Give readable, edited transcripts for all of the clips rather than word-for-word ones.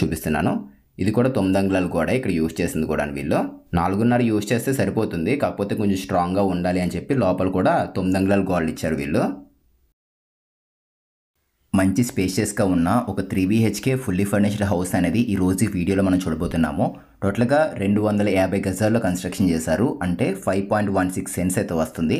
చూపిస్తున్నాను. ఇది కూడా 9 అంగుళాల గోడ ఇక్కడ యూజ్ చేసింది కూడా వీళ్ళు. 4.5 యూజ్ చేస్తే సరిపోతుంది, కాకపోతే కొంచెం స్ట్రాంగ్గా ఉండాలి అని చెప్పి లోపల కూడా 9 అంగుళాల గోడలు ఇచ్చారు వీళ్ళు. మంచి స్పేషియస్గా ఉన్న ఒక 3 BHK ఫుల్లీ ఫర్నిష్డ్ హౌస్ అనేది ఈరోజు వీడియోలో మనం చూడబోతున్నాము. టోటల్గా 250 గజాల్లో కన్స్ట్రక్షన్ చేశారు, అంటే 5.16 సెంట్స్ అయితే వస్తుంది.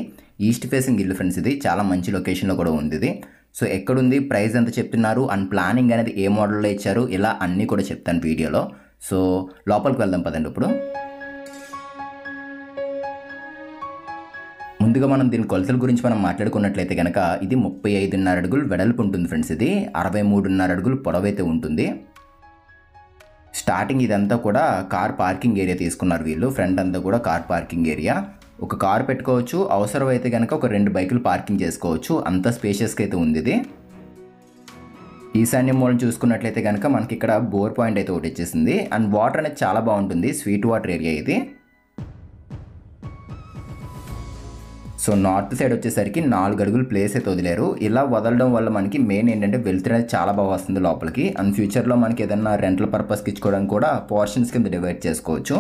ఈస్ట్ ఫేసింగ్ ఇల్లు ఫ్రెండ్స్, ఇది చాలా మంచి లొకేషన్లో కూడా ఉంది ఇది. సో ఎక్కడుంది, ప్రైస్ ఎంత చెప్తున్నారు అండ్ ప్లానింగ్ అనేది ఏ మోడల్లో ఇచ్చారు, ఇలా అన్నీ కూడా చెప్తాను వీడియోలో. సో లోపలికి వెళ్దాం పదండి. ఇప్పుడు ముందుగా మనం దీని కొలతల గురించి మనం మాట్లాడుకున్నట్లయితే కనుక ఇది 35.5 అడుగులు వెడల్పు ఉంటుంది ఫ్రెండ్స్, ఇది 63.5 అడుగులు పొడవైతే ఉంటుంది. స్టార్టింగ్ ఇదంతా కూడా కార్ పార్కింగ్ ఏరియా తీసుకున్నారు వీళ్ళు. ఫ్రంట్ అంతా కూడా కార్ పార్కింగ్ ఏరియా, ఒక కార్ పెట్టుకోవచ్చు, అవసరమైతే కనుక ఒక 2 బైకులు పార్కింగ్ చేసుకోవచ్చు, అంత స్పేషియస్గా అయితే ఉంది ఇది. ఈశాన్య మూలం చూసుకున్నట్లయితే కనుక మనకి ఇక్కడ బోర్ పాయింట్ అయితే ఒకటి వచ్చేసింది. అండ్ వాటర్ అనేది చాలా బాగుంటుంది, స్వీట్ వాటర్ ఏరియా ఇది. సో నార్త్ సైడ్ వచ్చేసరికి 4 అడుగులు ప్లేస్ అయితే వదిలేరు. ఇలా వదలడం వల్ల మనకి మెయిన్ ఏంటంటే వెలుతురు అనేది చాలా బాగా వస్తుంది లోపలికి. అండ్ ఫ్యూచర్లో మనకి ఏదైనా రెంటల్ పర్పస్కి ఇచ్చుకోవడానికి కూడా పోర్షన్స్ కింద డివైడ్ చేసుకోవచ్చు.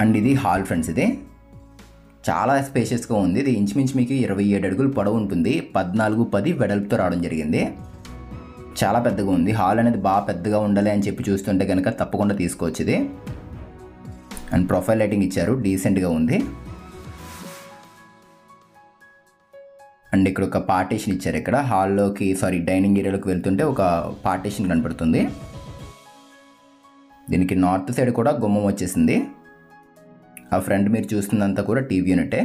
అండ్ ఇది హాల్ ఫ్రెండ్స్, ఇది చాలా స్పేషియస్గా ఉంది. ఇది ఇంచుమించు మీకు 27 అడుగులు పొడవు ఉంటుంది, 14-10 వెడల్పుతో రావడం జరిగింది. చాలా పెద్దగా ఉంది. హాల్ అనేది బాగా పెద్దగా ఉండాలి అని చెప్పి చూస్తుంటే కనుక తప్పకుండా తీసుకోవచ్చు ఇది. అండ్ ప్రొఫైల్ లైటింగ్ ఇచ్చారు, డీసెంట్గా ఉంది. అండ్ ఇక్కడ ఒక పార్టీషన్ ఇచ్చారు. ఇక్కడ హాల్లోకి డైనింగ్ ఏరియాలోకి వెళ్తుంటే ఒక పార్టీషన్ కనపడుతుంది. దీనికి నార్త్ సైడ్ కూడా గుమ్మం వచ్చేసింది. ఆ ఫ్రంట్ మీరు చూస్తుందంతా కూడా టీవీ యూనిటే.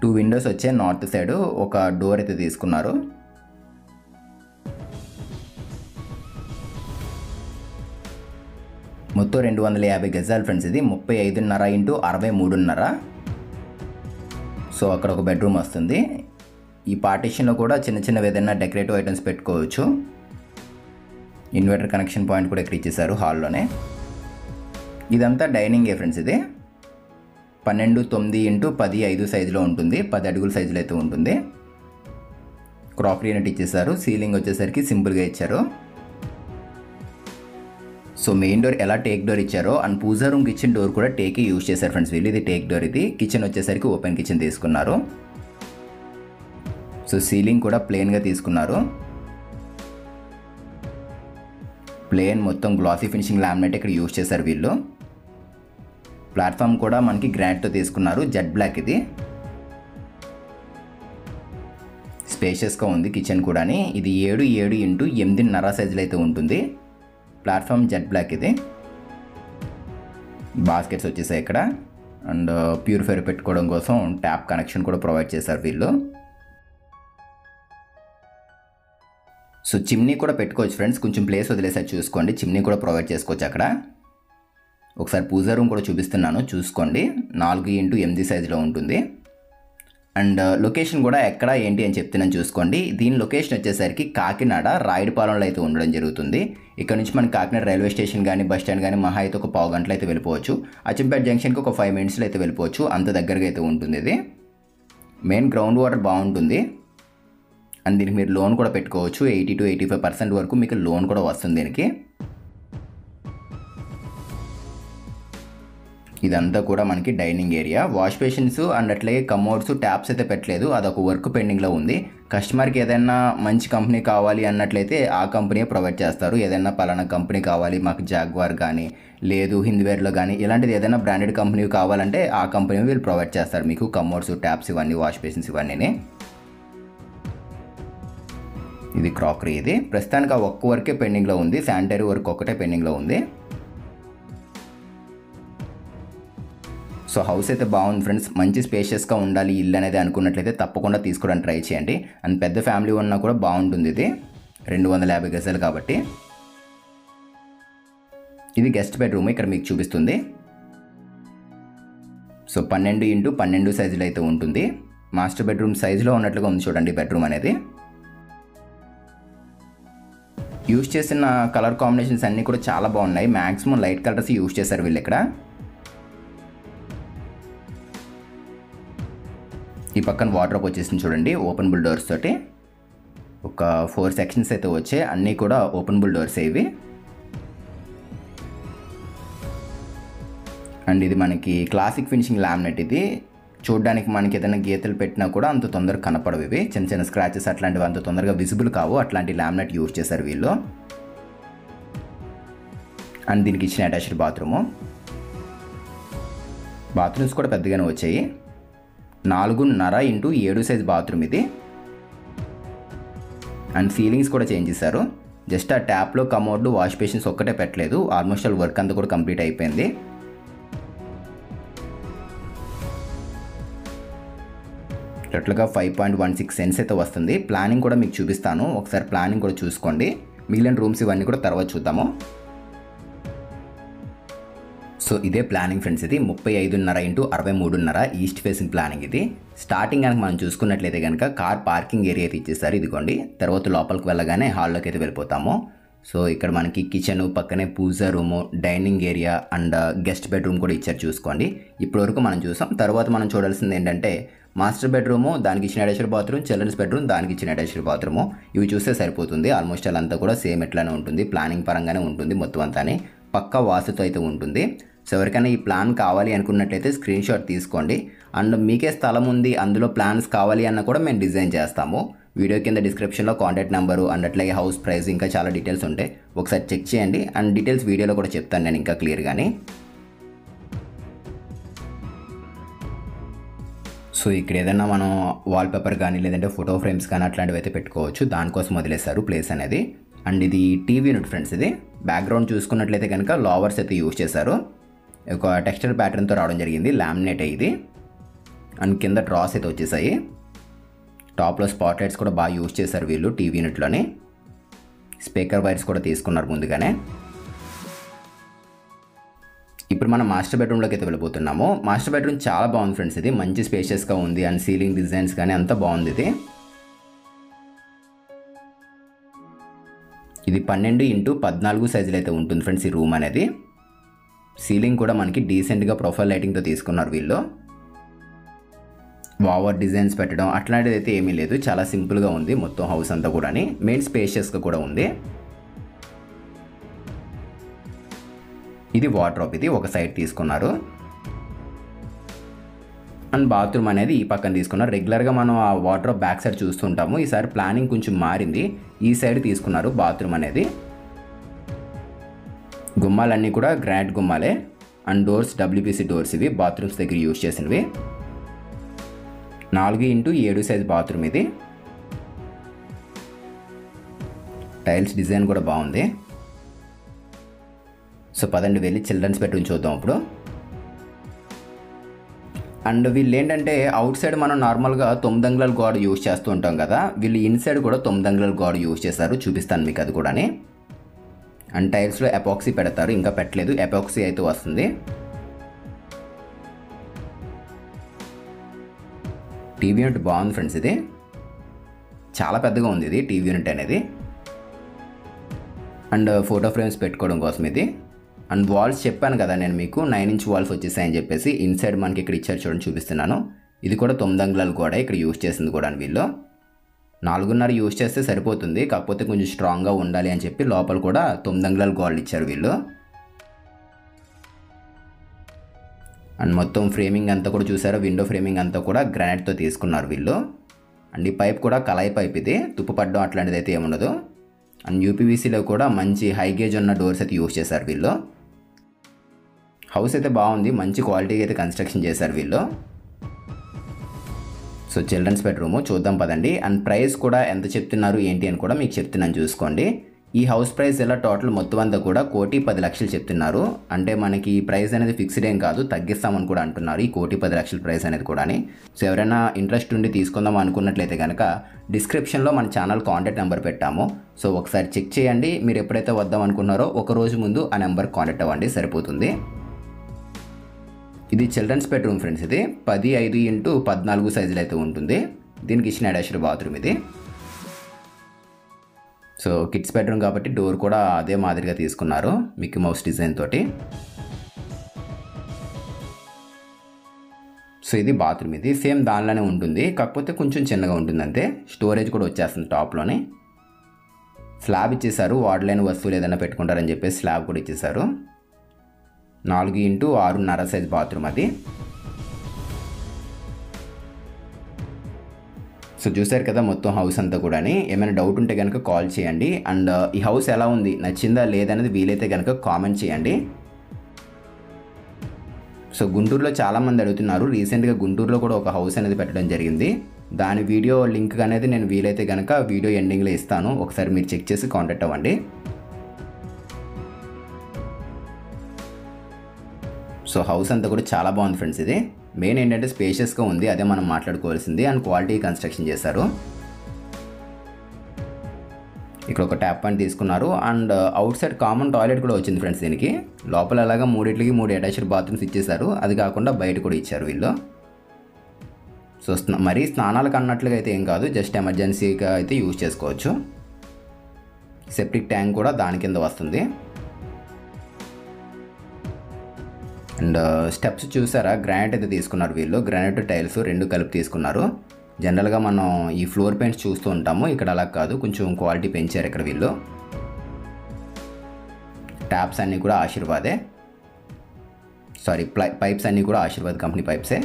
2 విండోస్ వచ్చాయి నార్త్ సైడ్, ఒక డోర్ అయితే తీసుకున్నారు. మొత్తం 250 గజాలు ఫ్రెండ్స్, ఇది 35.5 × 63.5. సో అక్కడ ఒక బెడ్రూమ్ వస్తుంది. ఈ పార్టీషన్లో కూడా చిన్నవి ఏదైనా డెకరేటివ్ ఐటమ్స్ పెట్టుకోవచ్చు. ఇన్వర్టర్ కనెక్షన్ పాయింట్ కూడా ఇక్కడ ఇచ్చేసారు హాల్లోనే. ఇదంతా డైనింగే ఫ్రెండ్స్, ఇది 12.9 × 10.5 సైజులో ఉంటుంది, 10 అడుగుల సైజులో అయితే ఉంటుంది. క్రాకరీ యూనిట్ ఇచ్చేసారు. సీలింగ్ వచ్చేసరికి సింపుల్గా ఇచ్చారు. సో మెయిన్ డోర్ ఎలా టేక్ డోర్ ఇచ్చారో and puja room kitchen door కూడా టేకే యూజ్ చేశారు ఫ్రెండ్స్ వీళ్ళు. ఇది టేక్ డోర్, ఇది కిచెన్ వచ్చేసరికి ఓపెన్ కిచెన్ తీసుకున్నారు. సో సీలింగ్ కూడా ప్లెయిన్గా తీసుకున్నారు. ప్లెయిన్ మొత్తం గ్లాసీ ఫినిషింగ్ లామినేట్ ఇక్కడ యూజ్ చేశారు వీళ్ళు. ప్లాట్ఫామ్ కూడా మనకి గ్రానైట్తో తీసుకున్నారు, జెడ్ బ్లాక్. ఇది స్పేషియస్గా ఉంది కిచెన్ కూడా. ఇది 7 × 8.5 సైజులో అయితే ఉంటుంది. Platform jet black. ఇది బాస్కెట్స్ వచ్చేసాయి ఇక్కడ. అండ్ ప్యూరిఫైర్ పెట్టుకోవడం కోసం ట్యాప్ కనెక్షన్ కూడా ప్రొవైడ్ చేశారు వీళ్ళు. సో చిమ్నీ కూడా పెట్టుకోవచ్చు ఫ్రెండ్స్, కొంచెం ప్లేస్ వదిలేసారి చూసుకోండి. చిమ్నీ కూడా ప్రొవైడ్ చేసుకోవచ్చు అక్కడ. ఒకసారి పూజా రూమ్ కూడా చూపిస్తున్నాను, చూసుకోండి. 4 × 8 సైజులో ఉంటుంది. అండ్ లొకేషన్ కూడా ఎక్కడ ఏంటి అని చెప్తున్నాను చూసుకోండి. దీని లొకేషన్ వచ్చేసరికి కాకినాడ రాయుడుపాలెంలో అయితే ఉండడం జరుగుతుంది. ఇక్కడ నుంచి మనకి కాకినాడ రైల్వే స్టేషన్ కానీ బస్ స్టాండ్ కానీ మహా అయితే ఒక 15 గంటలు అయితే వెళ్ళిపోవచ్చు. అచ్చంపేట జంక్షన్కి ఒక 5 మినిట్స్లో అయితే వెళ్ళిపోవచ్చు, అంత దగ్గరగా అయితే ఉంటుంది. ఇది మెయిన్ గ్రౌండ్ వాటర్ బాగుంటుంది. అండ్ దీనికి మీరు లోన్ కూడా పెట్టుకోవచ్చు, 80 to 85% వరకు మీకు లోన్ కూడా వస్తుంది దీనికి. ఇదంతా కూడా మనకి dining area. Wash basins and అట్లాగే కమోడ్స్, ట్యాప్స్ అయితే పెట్టలేదు, అదొక వర్క్ పెండింగ్లో ఉంది. కస్టమర్కి ఏదైనా మంచి కంపెనీ కావాలి అన్నట్లయితే ఆ కంపెనీ ప్రొవైడ్ చేస్తారు. ఏదైనా పలానా కంపెనీ కావాలి మాకు, జాగ్వార్ కానీ లేదు హిందీవేర్లో కానీ ఇలాంటిది ఏదైనా బ్రాండెడ్ కంపెనీ కావాలంటే ఆ కంపెనీ వీళ్ళు ప్రొవైడ్ చేస్తారు మీకు కమోడ్స్, ట్యాప్స్ ఇవన్నీ, వాష్ బేసిన్స్ ఇవన్నీ. ఇది క్రాకరీ. ఇది ప్రస్తుతానికి ఆ ఒక్క వర్కే పెండింగ్లో ఉంది, శానిటరీ వర్క్ ఒక్కటే పెండింగ్లో ఉంది. సో హౌస్ అయితే బాగుంది ఫ్రెండ్స్, మంచి స్పేషియస్గా ఉండాలి ఇల్లు అనేది అనుకున్నట్లయితే తప్పకుండా తీసుకోవడానికి ట్రై చేయండి. అండ్ పెద్ద ఫ్యామిలీ ఉన్నా కూడా బాగుంటుంది. ఇది 250 గజాలు కాబట్టి. ఇది గెస్ట్ బెడ్రూమ్ ఇక్కడ మీకు చూపిస్తుంది. సో 12 × 12 సైజులో అయితే ఉంటుంది. మాస్టర్ బెడ్రూమ్ సైజులో ఉన్నట్లుగా ఉంది చూడండి బెడ్రూమ్ అనేది. యూజ్ చేసిన కలర్ కాంబినేషన్స్ అన్నీ కూడా చాలా బాగున్నాయి, మ్యాక్సిమం లైట్ కలర్స్ యూజ్ చేశారు వీళ్ళు ఇక్కడ. ఈ పక్కన వార్డ్రోబ్ వచ్చేసింది చూడండి, ఓపెనబుల్ డోర్స్ తోటి. ఒక 4 సెక్షన్స్ అయితే వచ్చాయి, అన్నీ కూడా ఓపెనబుల్ డోర్స్ ఇవి. అండ్ ఇది మనకి క్లాసిక్ ఫినిషింగ్ లామినేట్. ఇది చూడడానికి మనకి ఏదైనా గీతలు పెట్టినా కూడా అంత తొందరగా కనపడవు. ఇవి చిన్న చిన్న స్క్రాచెస్ అట్లాంటివి అంత తొందరగా విజిబుల్ కావు, అట్లాంటి లామినేట్ యూజ్ చేశారు వీళ్ళు. అండ్ దీనికి ఇచ్చిన అటాచ్డ్ బాత్రూమ్స్ కూడా పెద్దగానే వచ్చాయి. 4.5x7 సైజ్ బాత్రూమ్ ఇది. అండ్ సీలింగ్స్ కూడా చేంజ్ చేశారు. జస్ట్ ఆ ట్యాప్లో కమోడ్ వాష్ బేసిన్స్ ఒక్కటే పెట్టలేదు, ఆల్మోస్ట్ ఆల్ వర్క్ అంతా కూడా కంప్లీట్ అయిపోయింది. టోటల్గా 5.16 సెంట్స్ అయితే వస్తుంది. ప్లానింగ్ కూడా మీకు చూపిస్తాను, ఒకసారి ప్లానింగ్ కూడా చూసుకోండి. మిగిలిన రూమ్స్ ఇవన్నీ కూడా తర్వాత చూద్దాము. సో ఇదే ప్లానింగ్ ఫ్రెండ్స్. ఇది 35.5x63.5 ఈస్ట్ ఫేసింగ్ ప్లానింగ్. ఇది స్టార్టింగ్ కనుక మనం చూసుకున్నట్లయితే కనుక కార్ పార్కింగ్ ఏరియా అయితే ఇచ్చేసారు, ఇదిగోండి. తర్వాత లోపలికి వెళ్ళగానే హాల్లోకి అయితే వెళ్ళిపోతాము. సో ఇక్కడ మనకి కిచెన్, పక్కనే puja room, dining area and guest bedroom కూడా ఇచ్చారు చూసుకోండి. ఇప్పటివరకు మనం చూసాం. తర్వాత మనం చూడాల్సింది ఏంటంటే మాస్టర్ బెడ్రూము, దానికి ఇచ్చిన అటాచ్డ్ బాత్రూమ్, చిల్డ్రన్స్ బెడ్రూమ్, దానికి ఇచ్చిన అటాచ్డ్ బాత్రూము. ఇవి చూస్తే సరిపోతుంది. ఆల్మోస్ట్ అలా కూడా సేమ్ ఎట్లానే ఉంటుంది, ప్లానింగ్ పరంగానే ఉంటుంది మొత్తం అంతానే. పక్కా వాస్తుతో అయితే ఉంటుంది. సో ఎవరికైనా ఈ ప్లాన్ కావాలి అనుకున్నట్లయితే స్క్రీన్ షాట్ తీసుకోండి. అండ్ మీకే స్థలం ఉంది, అందులో ప్లాన్స్ కావాలి అన్న కూడా మేము డిజైన్ చేస్తాము. వీడియో కింద డిస్క్రిప్షన్లో కాంటాక్ట్ నెంబరు అండ్ అట్లాగే హౌస్ ప్రైస్ ఇంకా చాలా డీటెయిల్స్ ఉంటాయి, ఒకసారి చెక్ చేయండి. అండ్ డీటెయిల్స్ వీడియోలో కూడా చెప్తాను నేను ఇంకా క్లియర్గానే. సో ఇక్కడ ఏదైనా మనం వాల్పేపర్ కానీ లేదంటే ఫోటో ఫ్రేమ్స్ కానీ అట్లాంటివి అయితే పెట్టుకోవచ్చు, దానికోసం వదిలేశారు ప్లేస్ అనేది. అండ్ ఇది టీవీ యూనిట్ ఫ్రెండ్స్. ఇది బ్యాక్గ్రౌండ్ చూసుకున్నట్లయితే కనుక లావర్స్ అయితే యూజ్ చేశారు, ఒక టెక్స్చర్ ప్యాటర్న్తో రావడం జరిగింది, లామినేట్ ఇది. అండ్ కింద డ్రాస్ అయితే వచ్చేసాయి. టాప్లో స్పాట్ లైట్స్ కూడా బాగా యూజ్ చేశారు వీళ్ళు టీవీ యూనిట్లోని. స్పీకర్ వైర్స్ కూడా తీసుకున్నారు ముందుగానే. ఇప్పుడు మనం మాస్టర్ బెడ్రూమ్లోకి అయితే వెళ్ళిపోతున్నాము. మాస్టర్ బెడ్రూమ్ చాలా బాగుంది ఫ్రెండ్స్. ఇది మంచి స్పేషియస్గా ఉంది అండ్ సీలింగ్ డిజైన్స్ కానీ అంతా బాగుంది. ఇది 12x14 సైజులో అయితే ఉంటుంది ఫ్రెండ్స్ ఈ రూమ్ అనేది. సీలింగ్ కూడా మనకి డీసెంట్గా ప్రొఫైల్ లైటింగ్తో తీసుకున్నారు వీళ్ళు. ఓవర్ డిజైన్స్ పెట్టడం అట్లాంటిది అయితే ఏమీ లేదు, చాలా సింపుల్గా ఉంది మొత్తం హౌస్ అంతా కూడా. మెయిన్ స్పేషియస్గా కూడా ఉంది. ఇది వార్డ్రోబ్, ఇది ఒక సైడ్ తీసుకున్నారు. అండ్ బాత్రూమ్ అనేది ఈ పక్కన తీసుకున్నారు. రెగ్యులర్గా మనం ఆ వార్డ్రోబ్ బ్యాక్ సైడ్ చూస్తుంటాము, ఈసారి ప్లానింగ్ కొంచెం మారింది, ఈ సైడ్ తీసుకున్నారు బాత్రూమ్ అనేది. గుమ్మాలన్నీ కూడా గ్రానైట్ గుమ్మాలే. అండ్ డోర్స్ WPC డోర్స్ ఇవి బాత్రూమ్స్ దగ్గర యూజ్ చేసినవి. 4x7 సైజ్ బాత్రూమ్ ఇది. టైల్స్ డిజైన్ కూడా బాగుంది. సో పదండి వెళ్ళి చిల్డ్రన్స్ బెడ్రూమ్ చూద్దాం ఇప్పుడు. అండ్ వీళ్ళు ఏంటంటే అవుట్ సైడ్ మనం నార్మల్గా 9 అంగుళాల గోడ యూజ్ చేస్తూ ఉంటాం కదా, వీళ్ళు ఇన్సైడ్ కూడా 9 అంగుళాల గోడ యూజ్ చేశారు, చూపిస్తాను మీకు అది కూడా. అండ్ టైల్స్లో ఎపాక్సీ పెడతారు, ఇంకా పెట్టలేదు, ఎపాక్సీ అయితే వస్తుంది. టీవీ యూనిట్ బాగుంది ఫ్రెండ్స్. ఇది చాలా పెద్దగా ఉంది ఇది టీవీ యూనిట్ అనేది. అండ్ ఫోటో ఫ్రేమ్స్ పెట్టుకోవడం కోసం ఇది. అండ్ వాల్స్ చెప్పాను కదా నేను మీకు 9 ఇంచ్ వాల్స్ వచ్చేసాయని చెప్పేసి. ఇన్సైడ్ మనకి ఇక్కడ ఇచ్చారు చూడండి, చూపిస్తున్నాను. ఇది కూడా 9 అంగుళాలు కూడా ఇక్కడ యూజ్ చేసింది కూడా వీళ్ళు. 4.5 యూజ్ చేస్తే సరిపోతుంది, కాకపోతే కొంచెం స్ట్రాంగ్గా ఉండాలి అని చెప్పి లోపల కూడా 9 అంగుళాల గోడలు ఇచ్చారు వీళ్ళు. అండ్ మొత్తం ఫ్రేమింగ్ అంతా కూడా చూసారా, విండో ఫ్రేమింగ్ అంతా కూడా గ్రానైట్తో తీసుకున్నారు వీళ్ళు. అండ్ ఈ పైప్ కూడా కలాయి పైప్, ఇది తుప్పు పడడం అట్లాంటిది అయితే ఏముండదు. అండ్ UPVCలో కూడా మంచి హై గేజ్ ఉన్న డోర్స్ అయితే యూజ్ చేశారు వీళ్ళు. హౌస్ అయితే బాగుంది, మంచి క్వాలిటీగా అయితే కన్స్ట్రక్షన్ చేశారు వీళ్ళు. సో చిల్డ్రన్స్ బెడ్రూమ్ చూద్దాం పదండి. అండ్ ప్రైస్ కూడా ఎంత చెప్తున్నారు ఏంటి అని కూడా మీకు చెప్తున్నాను చూసుకోండి. ఈ హౌస్ ప్రైస్ ఇలా టోటల్ మొత్తం అంతా కూడా 1,10,00,000 చెప్తున్నారు. అంటే మనకి ఈ ప్రైస్ అనేది ఫిక్స్డ్ ఏం కాదు, తగ్గిస్తామని కూడా అంటున్నారు ఈ 1,10,00,000 ప్రైస్ అనేది కూడా. సో ఎవరైనా ఇంట్రెస్ట్ ఉండి తీసుకుందాం అనుకున్నట్లయితే కనుక డిస్క్రిప్షన్లో మన ఛానల్ కాంటాక్ట్ నెంబర్ పెట్టాము. సో ఒకసారి చెక్ చేయండి. మీరు ఎప్పుడైతే వద్దాం అనుకున్నారో ఒక రోజు ముందు ఆ నెంబర్ కాంటాక్ట్ అవ్వండి, సరిపోతుంది. ఇది చిల్డ్రన్స్ బెడ్రూమ్ ఫ్రెండ్స్. ఇది 15x14 సైజులో అయితే ఉంటుంది. దీనికి ఇచ్చిన అటాచ్డ్ బాత్రూమ్ ఇది. సో కిడ్స్ బెడ్రూమ్ కాబట్టి డోర్ కూడా అదే మాదిరిగా తీసుకున్నారు, మిక్కీ మౌస్ డిజైన్ తోటి. సో ఇది బాత్రూమ్, ఇది సేమ్ దానిలోనే ఉంటుంది, కాకపోతే కొంచెం చిన్నగా ఉంటుంది అంతే. స్టోరేజ్ కూడా వచ్చేస్తుంది టాప్లోనే. స్లాబ్ ఇచ్చేసారు, వాడలేని వస్తువులు ఏదైనా పెట్టుకుంటారని చెప్పేసి స్లాబ్ కూడా ఇచ్చేసారు. 4x6.5 సైజ్ బాత్రూమ్ అది. సో చూసారు కదా మొత్తం హౌస్ అంతా కూడా. ఏమైనా డౌట్ ఉంటే కనుక కాల్ చేయండి. అండ్ ఈ హౌస్ ఎలా ఉంది, నచ్చిందా లేదనేది వీలైతే కనుక కామెంట్ చేయండి. సో గుంటూరులో చాలామంది అడుగుతున్నారు, రీసెంట్గా గుంటూరులో కూడా ఒక హౌస్ అనేది పెట్టడం జరిగింది. దాని వీడియో లింక్ అనేది నేను వీలైతే కనుక వీడియో ఎండింగ్లో ఇస్తాను, ఒకసారి మీరు చెక్ చేసి కాంటాక్ట్ అవ్వండి. సో హౌస్ అంతా కూడా చాలా బాగుంది ఫ్రెండ్స్. ఇది మెయిన్ ఏంటంటే స్పేషియస్గా ఉంది, అదే మనం మాట్లాడుకోవాల్సింది. అండ్ క్వాలిటీ కన్స్ట్రక్షన్ చేశారు. ఇక్కడ ఒక ట్యాప్ పాయింట్ తీసుకున్నారు. And out side common toilet కూడా వచ్చింది ఫ్రెండ్స్ దీనికి. లోపల అలాగా 3 అటాచ్డ్ బాత్రూమ్స్ ఇచ్చేసారు, అది కాకుండా బయట కూడా ఇచ్చారు వీళ్ళు. సో మరీ స్నానాలకు అన్నట్లుగా అయితే ఏం కాదు, జస్ట్ ఎమర్జెన్సీగా అయితే యూజ్ చేసుకోవచ్చు. సెప్టిక్ ట్యాంక్ కూడా దాని కింద వస్తుంది. అండ్ స్టెప్స్ చూసారా, గ్రానైట్ అయితే తీసుకున్నారు వీళ్ళు. గ్రానైట్ టైల్స్ 2 కలిపి తీసుకున్నారు. జనరల్గా మనం ఈ ఫ్లోర్ పెయింట్స్ చూస్తూ ఉంటాము, ఇక్కడ అలా కాదు, కొంచెం క్వాలిటీ పెంచారు ఇక్కడ వీళ్ళు. ట్యాప్స్ అన్నీ కూడా ఆశీర్వాదే, సారీ పైప్స్ అన్నీ కూడా ఆశీర్వాద్ కంపెనీ పైప్సే.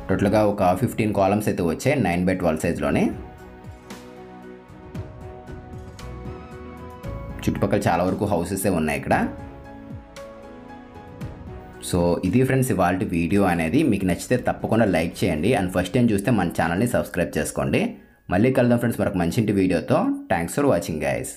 టోటల్గా ఒక 15 కాలమ్స్ అయితే వచ్చాయి 9x12 సైజ్లోనే. చుట్టుపక్కల చాలా వరకు హౌసెసే ఉన్నాయి ఇక్కడ. సో ఇది ఫ్రెండ్స్ ఇవాల్టి వీడియో అనేది. మీకు నచ్చితే తప్పకుండా లైక్ చేయండి. అండ్ ఫస్ట్ టైం చూస్తే మన ఛానల్ని సబ్స్క్రైబ్ చేసుకోండి. మళ్ళీ కలుద్దాం ఫ్రెండ్స్ మరొక మంచి వీడియోతో. Thanks for watching guys.